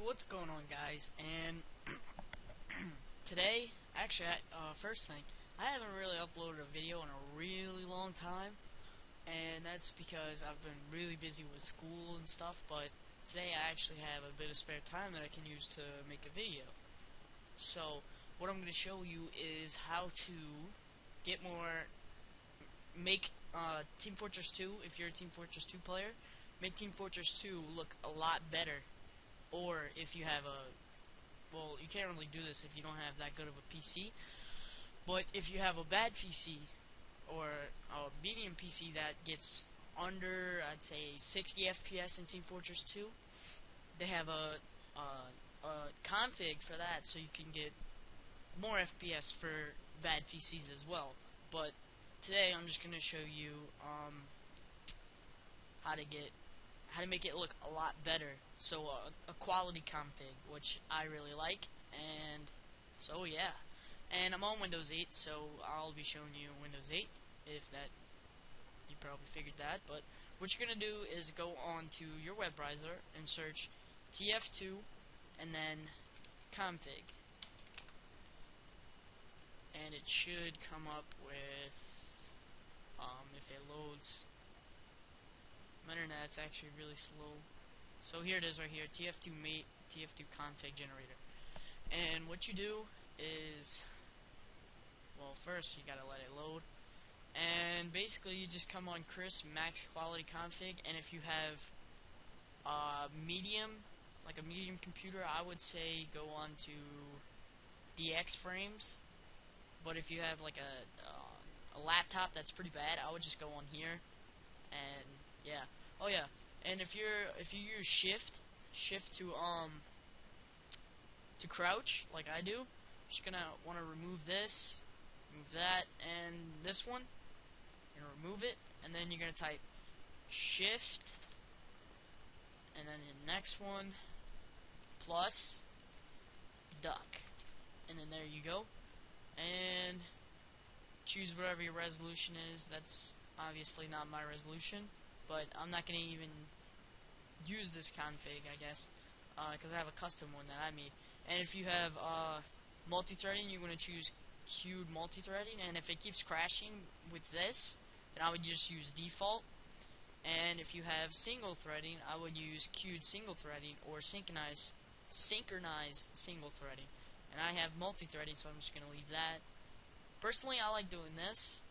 what's going on, guys? And today, actually, first thing, I haven't really uploaded a video in a really long time, and that's because I've been really busy with school and stuff, but today I actually have a bit of spare time that I can use to make a video. So, what I'm going to show you is how to get more, make Team Fortress 2, if you're a Team Fortress 2 player, make Team Fortress 2 look a lot better. Or if you have well, you can't really do this if you don't have that good of a PC, but if you have a bad PC, or a medium PC that gets under, I'd say, 60 FPS in Team Fortress 2, they have a config for that, so you can get more FPS for bad PCs as well. But today I'm just going to show you how to make it look a lot better. So a quality config, which I really like, and so yeah. And I'm on Windows 8, so I'll be showing you Windows 8, if that, you probably figured that. But what you're going to do is go on to your web browser and search tf2 and then config. And it should come up with, if it loads, my internet's actually really slow. So here it is right here, tf2 mate, tf2 config generator. And what you do is, well, first you gotta let it load. And basically you just come on crisp max quality config, and if you have medium, like a medium computer, I would say go on to DX frames. But if you have like a laptop that's pretty bad, I would just go on here, and yeah. Oh yeah, and if you use shift to crouch like I do, you're just gonna want to remove this, remove that, and this one. You're gonna remove it, and then you're gonna type shift, and then the next one plus duck, and then there you go. And choose whatever your resolution is. That's obviously not my resolution, but I'm not going to even use this config, I guess, because I have a custom one that I made. And if you have multi-threading, you're going to choose queued multi-threading, and if it keeps crashing with this, then I would just use default. And if you have single threading, I would use queued single threading or synchronized single threading. And I have multi-threading, so I'm just going to leave that. Personally, I like doing this.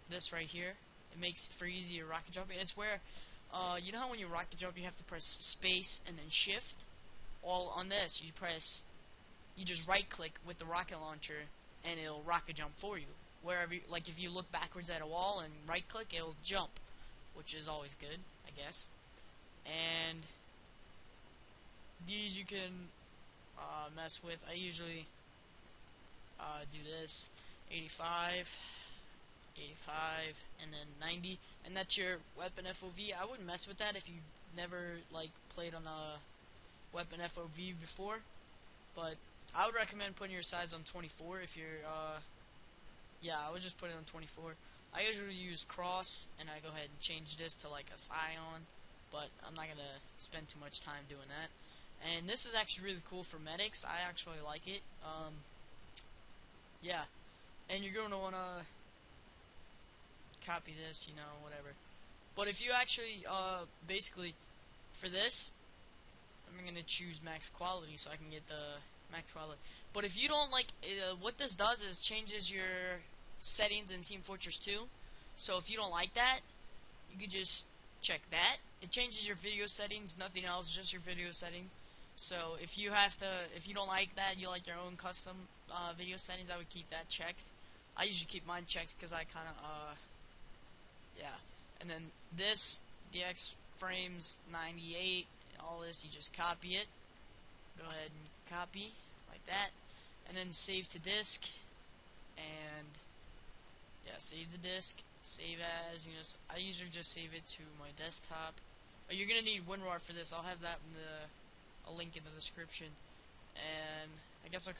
This right here. It makes it for easier rocket jumping. It's where, you know how when you rocket jump, you have to press space and then shift? Well, on this, you just right-click with the rocket launcher, and it'll rocket jump for you. Wherever, like if you look backwards at a wall and right-click, it'll jump, which is always good, I guess. And these you can mess with. I usually do this 85, and then 90, and that's your weapon FOV. I wouldn't mess with that if you never like played on a weapon FOV before, but I would recommend putting your size on 24 if you're yeah, I would just put it on 24. I usually use cross, and I go ahead and change this to like a scion, but I'm not gonna spend too much time doing that. And this is actually really cool for medics. I actually like it. Yeah. And you're going to want to copy this, whatever. But if you actually, basically, for this, I'm going to choose max quality so I can get the max quality. But if you don't like, what this does is changes your settings in Team Fortress 2. So if you don't like that, you could just check that. It changes your video settings, nothing else, just your video settings. So if you don't like that, you like your own custom video settings, I would keep that checked. I usually keep mine checked because I kind of, yeah. And then this, DX frames 98, all this, you just copy it. Go ahead and copy, like that. And then save to disk. And, yeah, save the disk. Save as, I usually just save it to my desktop. Oh, you're going to need WinRAR for this. I'll have that in a link in the description, and I guess I'll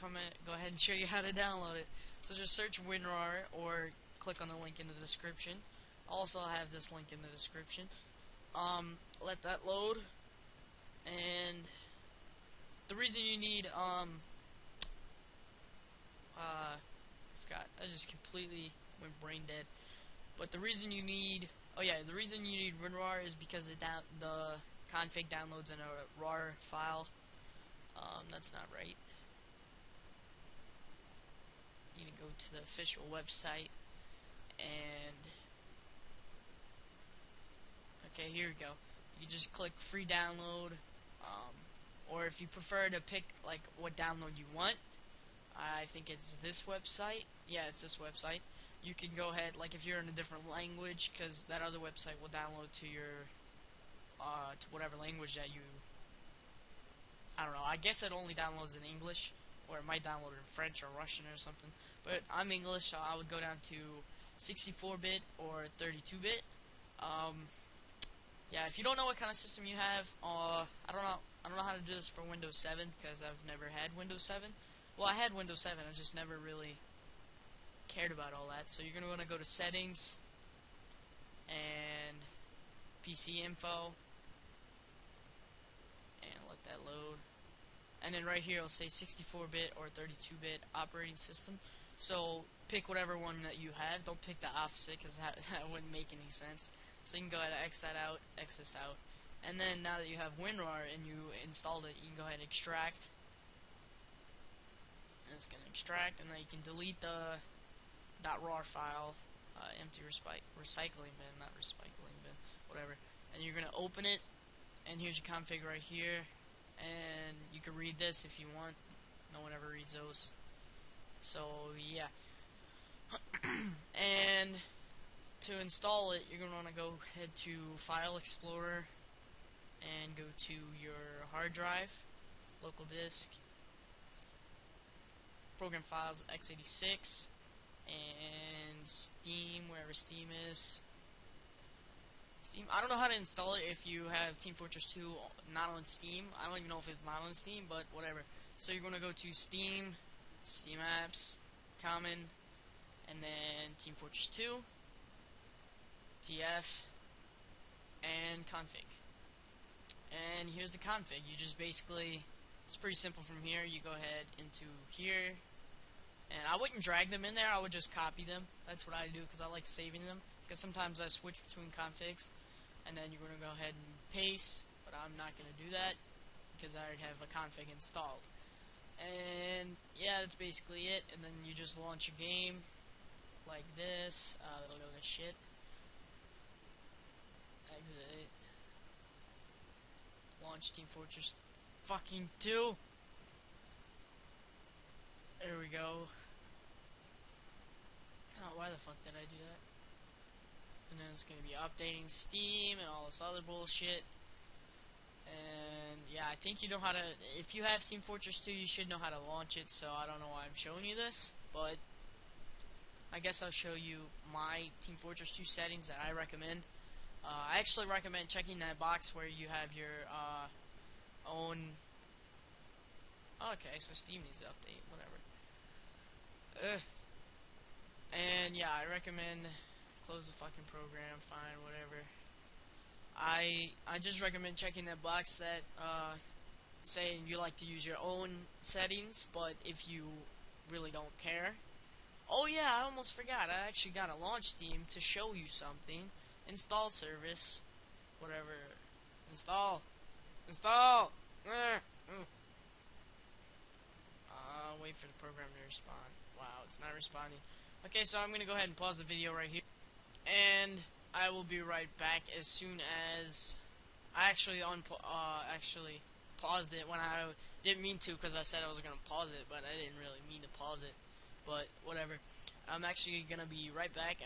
go ahead and show you how to download it. So just search WinRAR or click on the link in the description. I'll also have this link in the description. Let that load, And the reason you need forgot, I just completely went brain dead. But the reason you need, oh yeah, the reason you need WinRAR is because the config downloads in a RAR file. That's not right. You need to go to the official website and okay, here we go. You just click free download, or if you prefer to pick like what download you want, I think it's this website. Yeah, it's this website. You can go ahead, like if you're in a different language, because that other website will download to your, to whatever language that you, I don't know, I guess it only downloads in English, or it might download in French or Russian or something, but I'm English, so I would go down to 64-bit or 32-bit. Yeah, if you don't know what kind of system you have, I don't know how to do this for Windows 7, because I've never had Windows 7. Well, I had Windows 7, I just never really cared about all that. So you're going to want to go to Settings and PC Info and let that load. And then right here it'll say 64-bit or 32-bit operating system. So pick whatever one that you have. Don't pick the opposite, because that wouldn't make any sense. So you can go ahead and X that out, X this out. And then now that you have WinRAR and you installed it, you can go ahead and extract. And it's going to extract, and then you can delete the .rar file, empty recycling bin, not recycling bin, whatever. And you're going to open it, and here's your config right here. And you can read this if you want. No one ever reads those. So, yeah. And to install it, you're going to want to go head to File Explorer and go to your hard drive, local disk, program files, x86, and Steam, wherever Steam is. Steam, I don't know how to install it if you have Team Fortress 2 not on Steam. I don't even know if it's not on Steam, but whatever. So you're going to go to Steam, Steam Apps, Common, and then Team Fortress 2, TF, and config. And here's the config. You just basically, it's pretty simple from here. You go ahead into here, and I wouldn't drag them in there, I would just copy them. That's what I do, because I like saving them, because sometimes I switch between configs. And then you're going to go ahead and paste, but I'm not going to do that, because I already have a config installed. And yeah, that's basically it. And then you just launch a game like this. It'll go to shit. Exit. Launch Team Fortress fucking 2. There we go. Oh, why the fuck did I do that? And then it's going to be updating Steam and all this other bullshit. And yeah, I think you know how to, if you have Team Fortress 2, you should know how to launch it, so I don't know why I'm showing you this, but I guess I'll show you my Team Fortress 2 settings that I recommend. I actually recommend checking that box where you have your own. Okay, so Steam needs to update, whatever. And yeah, I recommend close the fucking program, fine, whatever. I just recommend checking that box that saying you like to use your own settings, but if you really don't care. Oh yeah, I almost forgot. I actually got to launch Steam to show you something. Install service, whatever. Install. Wait for the program to respond. Wow, it's not responding. Okay, so I'm gonna go ahead and pause the video right here, and I will be right back as soon as I actually actually paused it when I didn't mean to, because I said I was gonna pause it, but I didn't really mean to pause it. But whatever. I'm actually gonna be right back.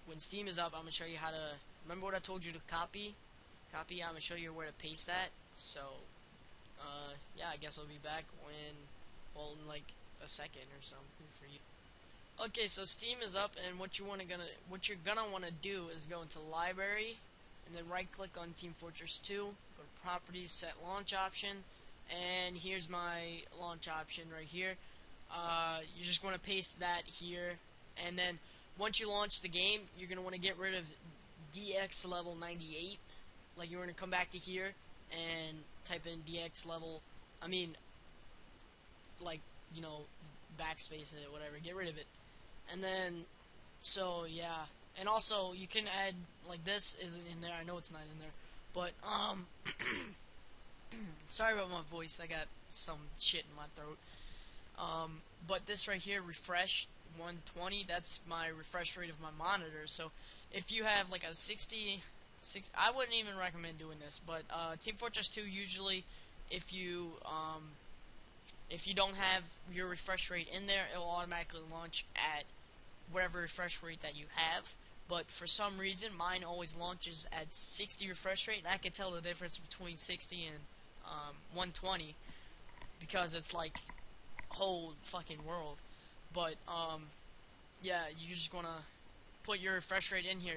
When Steam is up, I'm gonna show you how to. Remember what I told you to copy? I'm gonna show you where to paste that. So, yeah, I guess I'll be back well, in like a second or something for you. Okay, so Steam is up, and what you're gonna want to do is go into Library, and then right-click on Team Fortress 2. Go to Properties, Set Launch Option, and here's my launch option right here. You just want to paste that here, and then once you launch the game, you're gonna want to get rid of DX level 98. Like, you're gonna come back to here, and type in DX level. I mean, like, you know, backspace it, whatever. Get rid of it. And then, so yeah. And also, you can add, like, this isn't in there. I know it's not in there. But, sorry about my voice. I got some shit in my throat. But this right here, refresh 120, that's my refresh rate of my monitor. So if you have like a 60, I wouldn't even recommend doing this. But Team Fortress 2 usually, if you don't have your refresh rate in there, it will automatically launch at whatever refresh rate that you have. But for some reason, mine always launches at 60 refresh rate, and I can tell the difference between 60 and 120 because it's like whole fucking world. But yeah, you're just gonna put your refresh rate in here.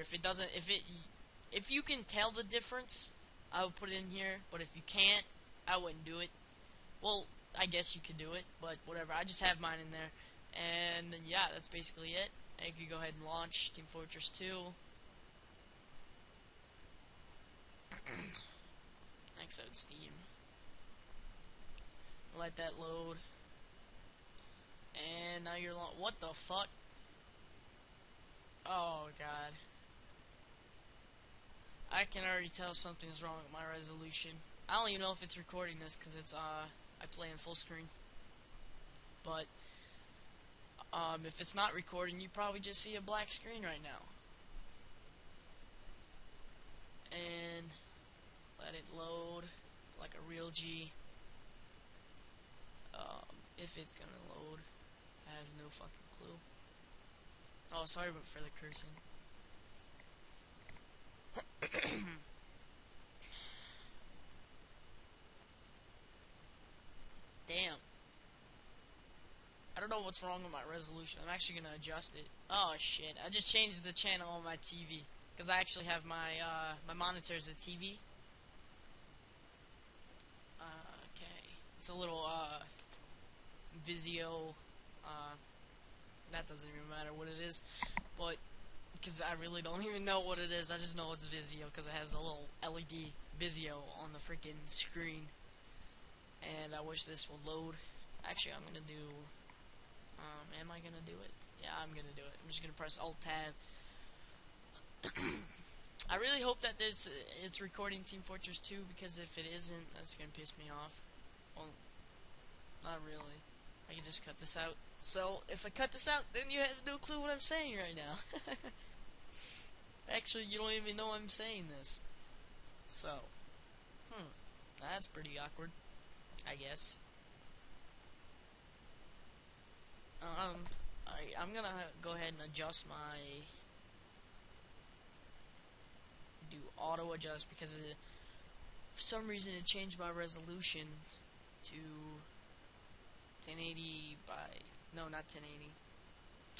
If you can tell the difference, I would put it in here. But if you can't, I wouldn't do it. Well, I guess you could do it, but whatever. I just have mine in there, and then yeah, that's basically it. And you can go ahead and launch Team Fortress 2. X out Steam. Let that load. And now you're what the fuck? Oh god. I can already tell something's wrong with my resolution. I don't even know if it's recording this because it's I play in full screen. But if it's not recording, you probably just see a black screen right now. And let it load like a real G. If it's gonna load, I have no fucking clue. Oh, sorry about for the cursing. Damn. I don't know what's wrong with my resolution. I'm actually gonna adjust it. Oh shit! I just changed the channel on my TV because I actually have my my monitor as a TV. Okay, it's a little Vizio. That doesn't even matter what it is, but because I really don't even know what it is. I just know it's Vizio because it has a little LED Vizio on the freaking screen. And I wish this would load. Actually, I'm gonna do. Am I gonna do it? Yeah, I'm gonna do it. I'm just gonna press Alt Tab. I really hope that it's recording Team Fortress 2 because if it isn't, that's gonna piss me off. Well, not really. I can just cut this out. So, if I cut this out, then you have no clue what I'm saying right now. Actually, you don't even know I'm saying this. So, that's pretty awkward, I guess. I'm gonna go ahead and adjust my... do auto adjust because for some reason it changed my resolution to 1080 by... no, not 1080.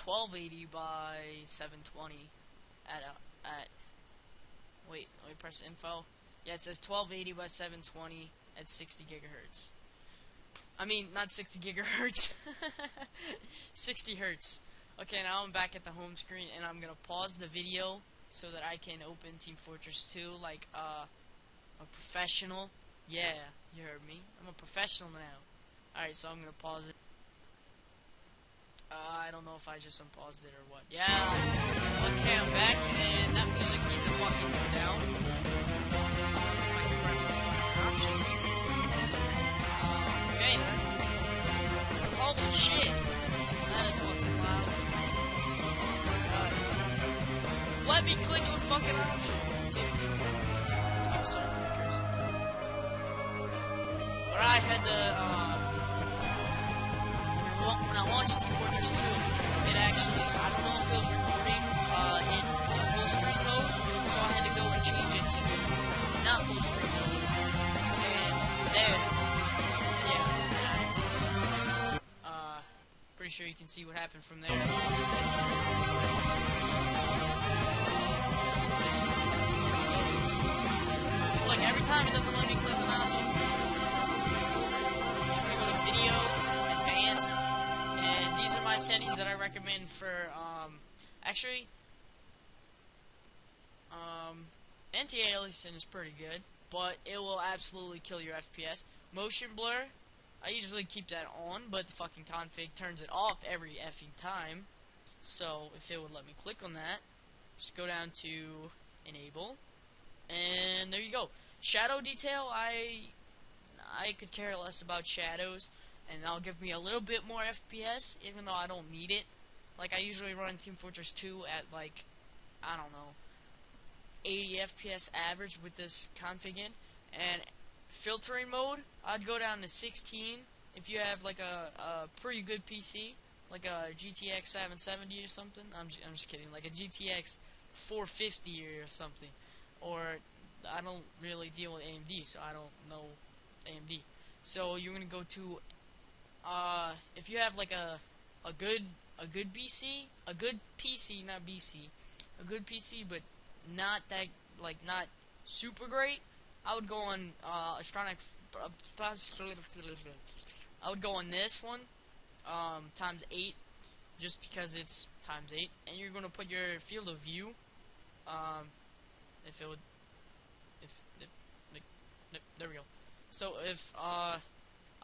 1280 by 720 at wait, let me press info. Yeah, it says 1280 by 720 at 60 gigahertz. I mean, not 60 gigahertz. 60 hertz. Okay, now I'm back at the home screen and I'm gonna pause the video so that I can open Team Fortress 2 like a professional. Yeah, you heard me. I'm a professional now. Alright, so I'm gonna pause it. I don't know if I just unpaused it or what. Yeah. Okay, I'm back, and that music needs to fucking go down. If I can press some fucking options. Okay, then. Holy shit. That is fucking loud. Oh my god. Let me click on fucking options. I'm sorry for the cursing. But I had to, when I launched Team Fortress 2, it actually, I don't know if it was recording in full screen mode, so I had to go and change it to not full screen mode. And then, yeah, pretty sure you can see what happened from there. Look, every time it doesn't let me click on options. I'm gonna go to video, advanced. And these are my settings that I recommend for, actually, anti-aliasing is pretty good. but it will absolutely kill your FPS. Motion blur, I usually keep that on, but the fucking config turns it off every effing time. So if it would let me click on that, just go down to enable, and there you go. Shadow detail, I could care less about shadows, and that'll give me a little bit more FPS, even though I don't need it. Like, I usually run Team Fortress 2 at, like, I don't know, 80 FPS average with this config in. And filtering mode, I'd go down to 16 if you have, like, a pretty good PC, like a GTX 770 or something. I'm just kidding, like a GTX 450 or something. Or, I don't really deal with AMD, so I don't know AMD. So you're gonna go to if you have like a good PC, not BC, a good PC, but not that, like, not super great, I would go on Astronic. I would go on this one times 8, just because it's times 8, and you're gonna put your field of view. If it would, if there we go. So if I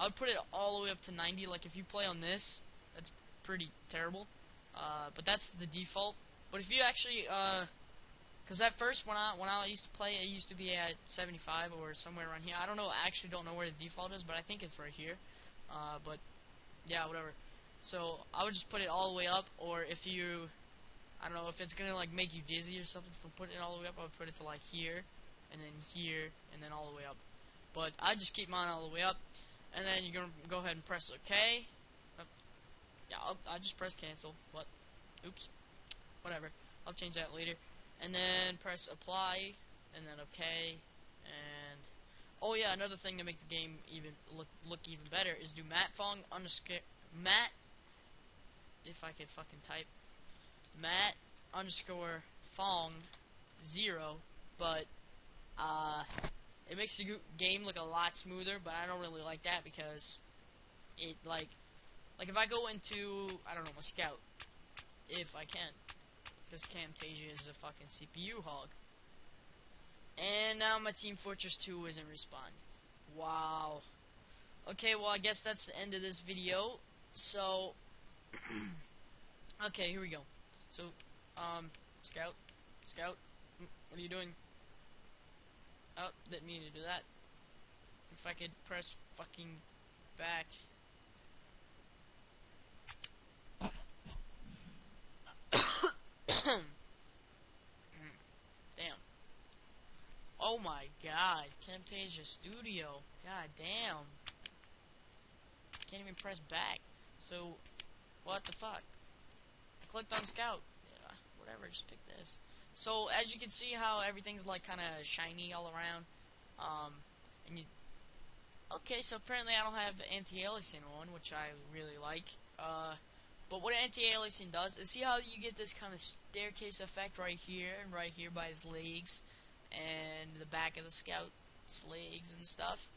would put it all the way up to 90. Like, if you play on this, that's pretty terrible. But that's the default. But if you actually, because at first when I used to play, it used to be at 75 or somewhere around here. I don't know. I actually don't know where the default is, but I think it's right here. But yeah, whatever. So I would just put it all the way up, or if you, I don't know, if it's gonna like make you dizzy or something from putting it all the way up, I would put it to like here, and then all the way up. But I just keep mine all the way up, and then you're gonna go ahead and press OK. Yeah, I'll just press cancel. What? Oops. Whatever. I'll change that later. And then press apply, and then OK. And oh yeah, another thing to make the game even look even better is do matfong underscore mat. If I could fucking type mat underscore fong 0, but it makes the game look a lot smoother, but I don't really like that because it, like if I go into, I don't know, my scout, if I can, because Camtasia is a fucking CPU hog. And now my Team Fortress 2 isn't responding. Wow. Okay, well, I guess that's the end of this video. So, okay, here we go. So, scout, what are you doing? Oh, didn't mean to do that. If I could press fucking back. Damn. Oh my god. Camtasia Studio. God damn. Can't even press back. So, what the fuck? I clicked on Scout. Yeah, whatever, just pick this. So, as you can see how everything's like kind of shiny all around. And you... Okay, so apparently I don't have anti-aliasing on, which I really like. But what anti-aliasing does is, see how you get this kind of staircase effect right here and right here by his legs and the back of the Scout's legs and stuff.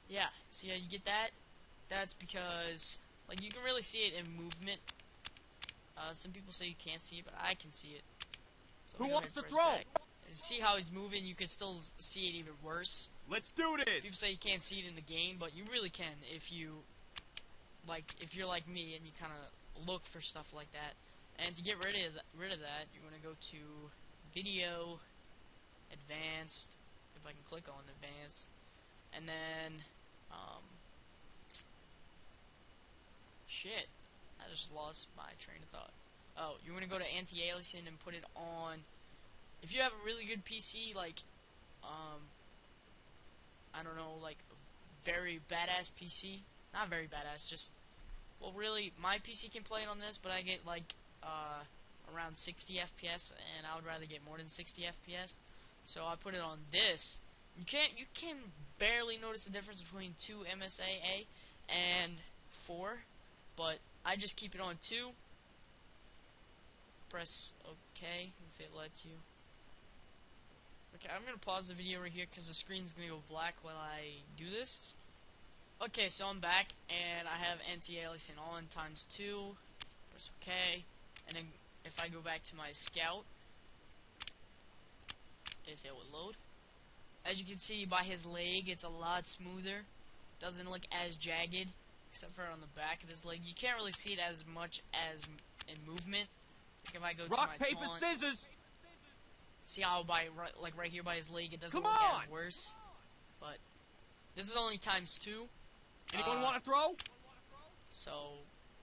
Yeah, see how you get that? That's because, like, you can really see it in movement. Some people say you can't see it, but I can see it. So who wants to throw? Back. See how he's moving? You can still see it even worse. Let's do this! People say you can't see it in the game, but you really can if you, like, if you're like me and you kind of look for stuff like that. And to get rid of that, you're going to go to Video, Advanced, if I can click on Advanced, and then, shit, I just lost my train of thought. Oh, you want to go to anti-aliasing and put it on, if you have a really good PC, like, I don't know, like, very badass PC, not very badass, just, well, really, my PC can play it on this, but I get, like, around 60 FPS, and I would rather get more than 60 FPS, so I put it on this. You can barely notice the difference between 2 MSAA and 4, but I just keep it on 2. Press OK if it lets you. Okay, I'm gonna pause the video right here because the screen's gonna go black while I do this. Okay, so I'm back and I have anti-aliasing on times 2. Press OK, and then if I go back to my Scout, if it would load. As you can see by his leg, it's a lot smoother. Doesn't look as jagged, except for on the back of his leg. You can't really see it as much as in movement. Like if I go Rock, to my paper, taunt, scissors! see how right here by his leg, it doesn't Come look on! as worse. But this is only ×2. Anyone want to throw? So,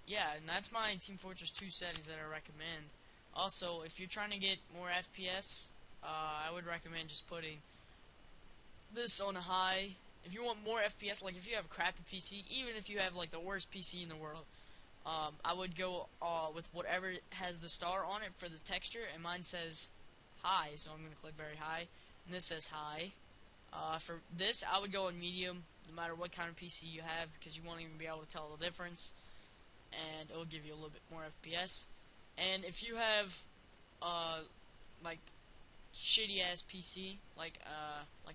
yeah, and that's my Team Fortress 2 settings that I recommend. Also, if you're trying to get more FPS, I would recommend just putting this on high. If you want more FPS, like if you have a crappy PC, even if you have like the worst PC in the world, I would go with whatever has the star on it for the texture, and mine says high, so I'm going to click very high, and this says high. For this, I would go on medium, no matter what kind of PC you have, because you won't even be able to tell the difference, and it will give you a little bit more FPS. And if you have, like, shitty ass PC, like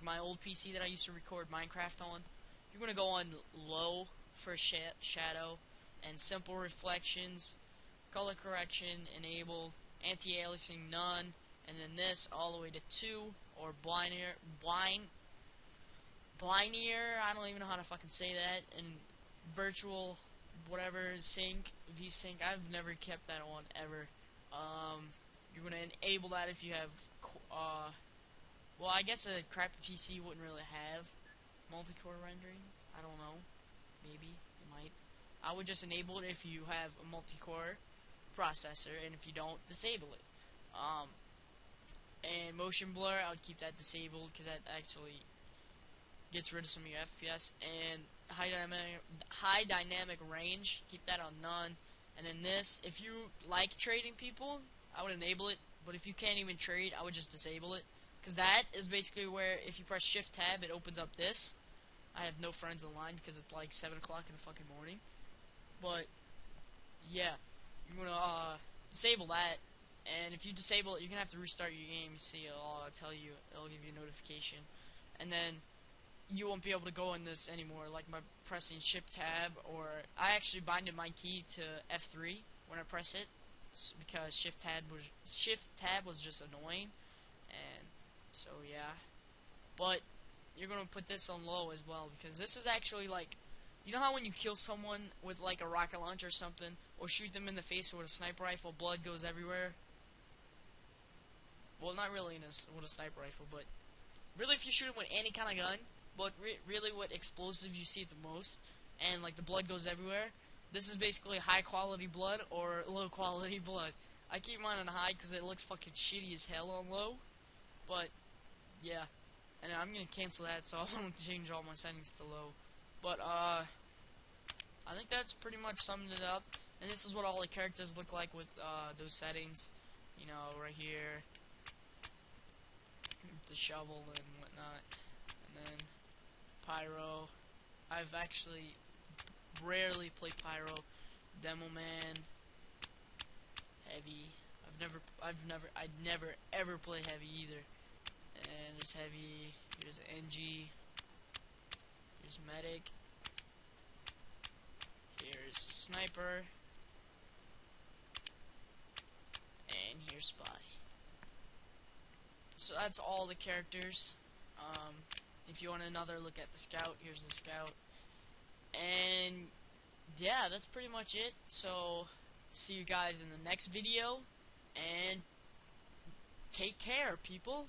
my old PC that I used to record Minecraft on, you're gonna go on low for shadow, and simple reflections, color correction enabled, anti-aliasing none, and then this all the way to 2, or blinder, I don't even know how to fucking say that, and virtual whatever sync, VSync, I've never kept that on ever. You're gonna enable that if you have, well, I guess a crappy PC wouldn't really have multi-core rendering. I don't know, maybe it might. I would just enable it if you have a multi-core processor, and if you don't, disable it. And motion blur, I would keep that disabled because that actually gets rid of some of your FPS. And high dynamic range, keep that on none. And then this, if you like trading people, I would enable it. But if you can't even trade, I would just disable it, because that is basically where if you press Shift Tab, it opens up this. I have no friends online because it's like 7 o'clock in the fucking morning. But yeah, you're gonna disable that. And if you disable it, you're gonna have to restart your game. You see, it'll tell you, it'll give you a notification, and then you won't be able to go in this anymore, like by pressing Shift Tab, or I actually binded my key to F3 when I press it, because Shift Tab was just annoying, and so yeah. But you're gonna put this on low as well, because this is actually like, you know how when you kill someone with like a rocket launcher or something, or shoot them in the face with a sniper rifle, blood goes everywhere? Well, not really with a sniper rifle, but really if you shoot them with any kind of gun, but really what explosives you see the most, and like the blood goes everywhere, this is basically high quality blood or low quality blood. I keep mine on high because it looks fucking shitty as hell on low, but yeah. And I'm gonna cancel that, so I want to change all my settings to low. But I think that's pretty much summed it up. And this is what all the characters look like with those settings. You know, right here, the shovel and whatnot, and then Pyro. I've actually rarely played Pyro. Demo Man, Heavy. I'd never ever play Heavy either. And there's Heavy. Here's NG. Here's Medic. Here's Sniper. And here's Spy. So that's all the characters. If you want another look at the Scout, here's the Scout. And yeah, that's pretty much it. So see you guys in the next video, and take care, people.